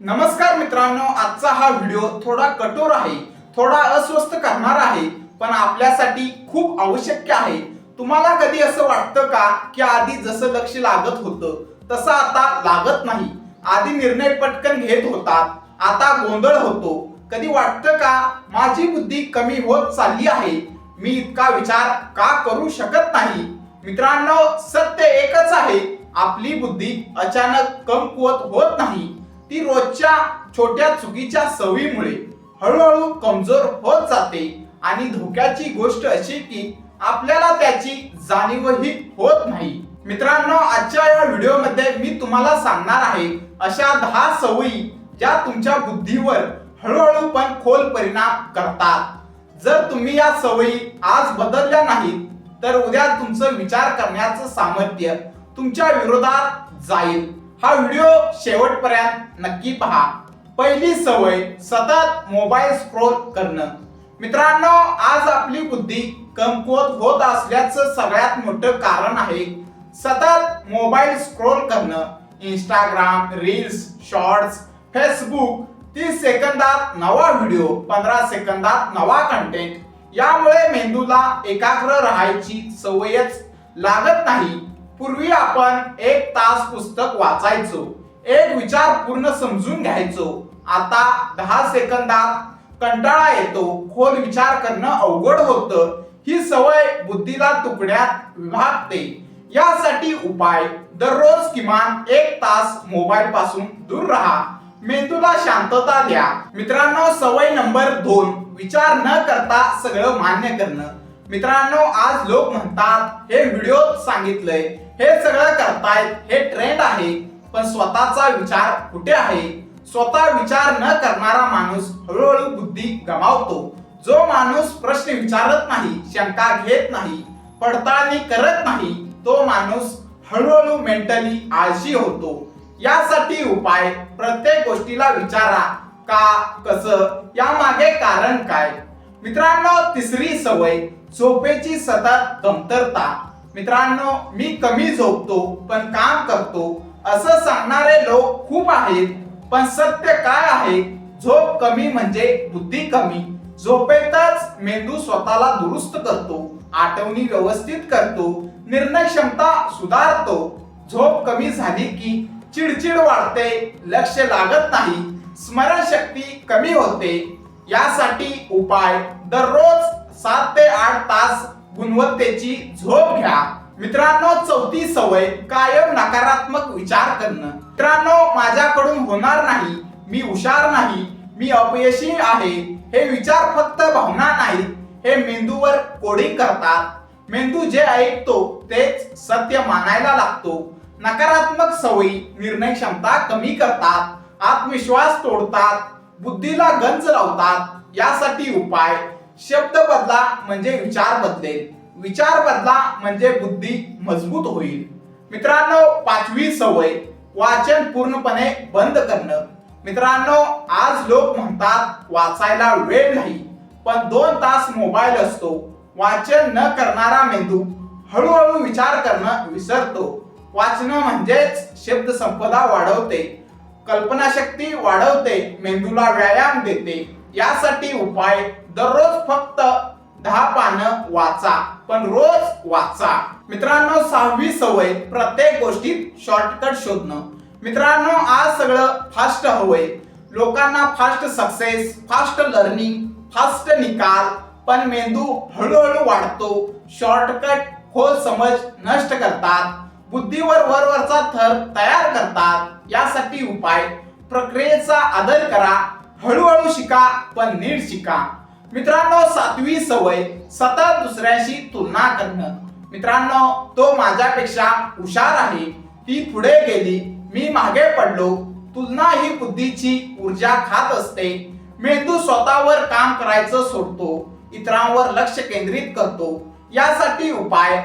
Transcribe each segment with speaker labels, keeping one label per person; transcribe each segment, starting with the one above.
Speaker 1: नमस्कार मित्रांनो, आजचा हा व्हिडिओ थोडा कठोर आहे, थोडा अस्वस्थ करणार आहे, पण आपल्यासाठी खूप आवश्यक आहे. तुम्हाला कधी असं वाटतं का की आधी जसं लक्ष लागत होतं तसं आता लागत नाही? आधी निर्णय पटकन घेत होतात, आता गोंधळ होतो. कधी वाटतं का माझी बुद्धी कमी होत चालली आहे, मी इतका विचार का करू शकत नाही? मित्रांनो, सत्य एकच आहे, आपली बुद्धी अचानक कमकुवत होत नाही. ती रोजच्या छोट्या चुकीच्या सवयीमुळे हळूहळू कमजोर होत जाते. आणि धोक्याची गोष्ट अशी की आपल्याला त्याची जाणीवही होत नाही. मित्रांनो, आजच्या या व्हिडिओमध्ये मी तुम्हाला सांगणार आहे अशा 10 सवयी ज्या तुमच्या बुद्धीवर हळूहळू पण खोल परिणाम करतात. जर तुम्ही या सवयी आज बदलल्या नाहीत तर उद्या तुमचं विचार करण्याचं सामर्थ्य तुमच्या विरोधात जाईल. हा व्हिडिओ शेवटपर्यंत नक्की पहा. पहिली सवय, सतत मोबाईल स्क्रोल करणं. मित्रांनो, आज आपली बुद्धी कमकुवत होत असल्याचं सगळ्यात मोठं कारण आहे सतत मोबाईल स्क्रोल करणं. इंस्टाग्राम, रील्स, शॉर्ट्स, फेसबुक, 30 सेकंदात नवा व्हिडिओ, 15 सेकंदात नवा कंटेंट. यामुळे मेंदूला एकाग्र राहायची सवयच लागत नाही. पूर्वी आपण 1 तास पुस्तक वाचायचो, एक विचार पूर्ण समजून घ्यायचो. आता 10 सेकंदात कंटाळा येतो, खोल विचार करणं अवघड होतं. ही सवय बुद्धीला तुकड्यात विभागते. यासाठी उपाय, दररोज किमान 1 तास मोबाईल पासून दूर राहा. मेंदूला शांतता द्या. मित्रांनो, सवय नंबर 2, विचार न करता सगळं मान्य करणं. मित्रांनो, आज लोक म्हणतात हे व्हिडिओत सांगितलंय, हे सगळं करतायत, हे ट्रेंड आहे, पण स्वतःचा विचार कुठे आहे? स्वतः विचार न करणारा माणूस हळूहळू बुद्धी गमावतो. जो माणूस प्रश्न विचारत नाही, शंका घेत नाही, पडताळणी करत नाही, तो माणूस हळूहळू मेंटली आळशी होतो. यासाठी उपाय, प्रत्येक गोष्टीला विचारा, का, कसं, यामागे कारण काय. मित्रांनो, तिसरी सवय, झोपेची सतत कमतरता. मित्रांनो, मी कमी झोपतो पण काम करतो असं सांगणारे लोक खूप आहेत, पण सत्य काय आहे? झोप कमी म्हणजे बुद्धी कमी. झोपेतच मेंदू स्वतःला दुरुस्त करतो, आठवणी व्यवस्थित करतो, निर्णय क्षमता सुधारतो. झोप कमी झाली की चिडचिड वाढते, लक्ष लागत नाही, स्मरणशक्ती कमी होते. यासाठी उपाय, दररोज 7 ते 8 तास गुणवत्तेची झोप घ्या. मित्रांनो, चौथी सवय, कायम नकारात्मक विचार करणं. मित्रांनो, माझ्याकडून होणार नाही, मी हुशार नाही, मी अपयशी आहे, हे विचार फक्त भावना नाहीत, हे मेंदूवर कोडिंग करतात. मेंदू जे ऐकतो तेच सत्य मानायला लागतो. नकारात्मक सवयी निर्णय क्षमता कमी करतात, आत्मविश्वास तोडतात, बुद्धीला गंज लावतात. यासाठी उपाय, शब्द बदला म्हणजे विचार बदलेल, विचार बदला म्हणजे बुद्धी मजबूत होईल. मित्रांनो, 5वी सवय, वाचन पूर्णपणे बंद करणं. मित्रांनो, आज लोक म्हणतात वाचायला वेळ नाही, पण 2 तास मोबाईल असतो. वाचन न करणारा मेंदू हळूहळू विचार करणं विसरतो. वाचन म्हणजेच शब्द संपदा वाढवते, कल्पनाशक्ती वाढवते, मेंदूला व्यायाम देते. यासाठी उपाय, दररोज फक्त 10 पानं वाचा, पण रोज वाचा. मित्रांनो, 6वी सवय, प्रत्येक गोष्टीत शॉर्टकट शोधणं. मित्रांनो, आज सगळं फास्ट हवंय. लोकांना fast success, fast learning, fast निकाल, पण मेंदू हळूहळू वाढतो. शॉर्टकट खोल समज नष्ट करतात, बुद्धीवर वरवरचा थर तयार करतात. यासाठी उपाय, प्रक्रियेचा आदर करा, हळूहळू शिका, पण नीट शिका. मित्रांनो, 7वी सवय, सतत दुसऱ्याशी तुलना करणं. मित्रांनो, तो माझ्यापेक्षा हुशार आहे, ती पुढे गेली, मी मागे पडलो. तुलना ही बुद्धीची ऊर्जा खात असते. मेंदू स्वतःवर काम करायचं सोडतो, इतरांवर लक्ष केंद्रित करतो. यासाठी उपाय,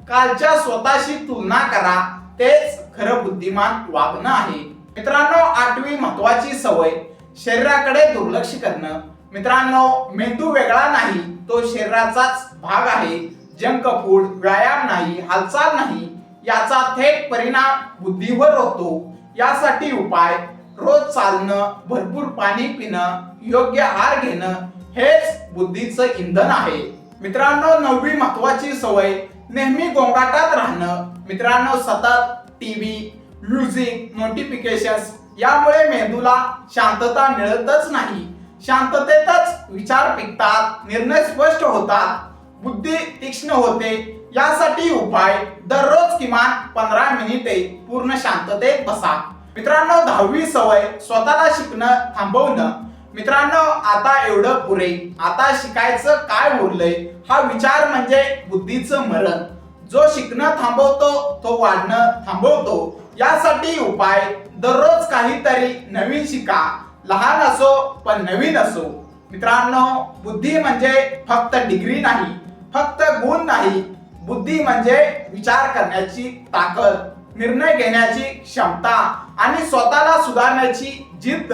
Speaker 1: कालच्या स्वतःशी तुलना करा, तेच खरं बुद्धिमान वागणं आहे. मित्रांनो, 8वी महत्वाची सवय, शरीराकडे दुर्लक्ष करणं. मित्रांनो, मेंदू वेगळा नाही, तो शरीराचाच भाग आहे. जंक फूड, व्यायाम नाही, हालचाल नाही, याचा थेट परिणाम बुद्धीवर होतो. यासाठी उपाय, रोज चालणं, भरपूर पाणी पिणं, योग्य आहार घेणं हेच बुद्धीचं इंधन आहे. मित्रांनो, 9वी महत्वाची सवय नेहमी गोंगाटात राहणं. मित्रांनो, सतत टीव्ही, म्युझिक, नोटिफिकेशन्स यामुळे मेंदूला शांतता मिळतच नाही. शांततेतच विचार पिकतात, निर्णय स्पष्ट होतात, बुद्धी तीक्ष्ण होते. यासाठी उपाय दररोज किमान 15 मिनिटे पूर्ण शांततेत बसा. मित्रांनो, 10वी सवय स्वतःला शिकणं थांबवणं. मित्रांनो, आता एवढं पुरे, आता शिकायचं काय उरलंय हा विचार म्हणजे बुद्धीचं मरण. जो शिकणं थांबवतो तो वाढणं थांबवतो. यासाठी उपाय दररोज काहीतरी नवीन शिका. लहान असो पण नवीन असो. मित्रांनो, बुद्धी म्हणजे फक्त डिग्री नाही, फक्त गुण नाही. बुद्धी म्हणजे विचार करण्याची ताकद, निर्णय घेण्याची क्षमता आणि स्वतःला सुधारण्याची जिद्द.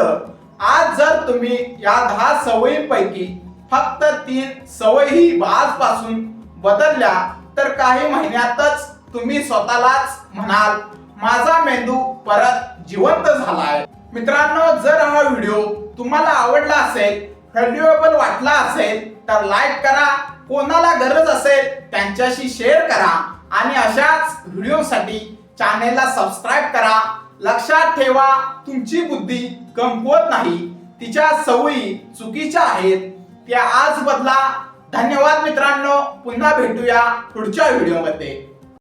Speaker 1: आज जर तुम्ही या 10 सवयींपैकी फक्त 3 सवयी आजपासून बदलल्या तर काही महिन्यातच तुम्ही स्वतःलाच म्हणाल, माझा मेंदू परत जिवंत झालाय. मित्रांनो, जर हा व्हिडिओ तुम्हाला आवडला असेल, व्हॅल्युएबल वाटला असेल तर लाईक करा. कोणाला गरज असेल त्यांच्याशी शेअर करा आणि अशाच व्हिडिओसाठी चॅनेलला सबस्क्राईब करा. लक्षात ठेवा, तुमची बुद्धी कमकुवत नाही, तिच्या सवयी चुकीच्या आहेत, त्या आज बदला. धन्यवाद मित्रांनो, पुन्हा भेटूया पुढच्या व्हिडिओमध्ये.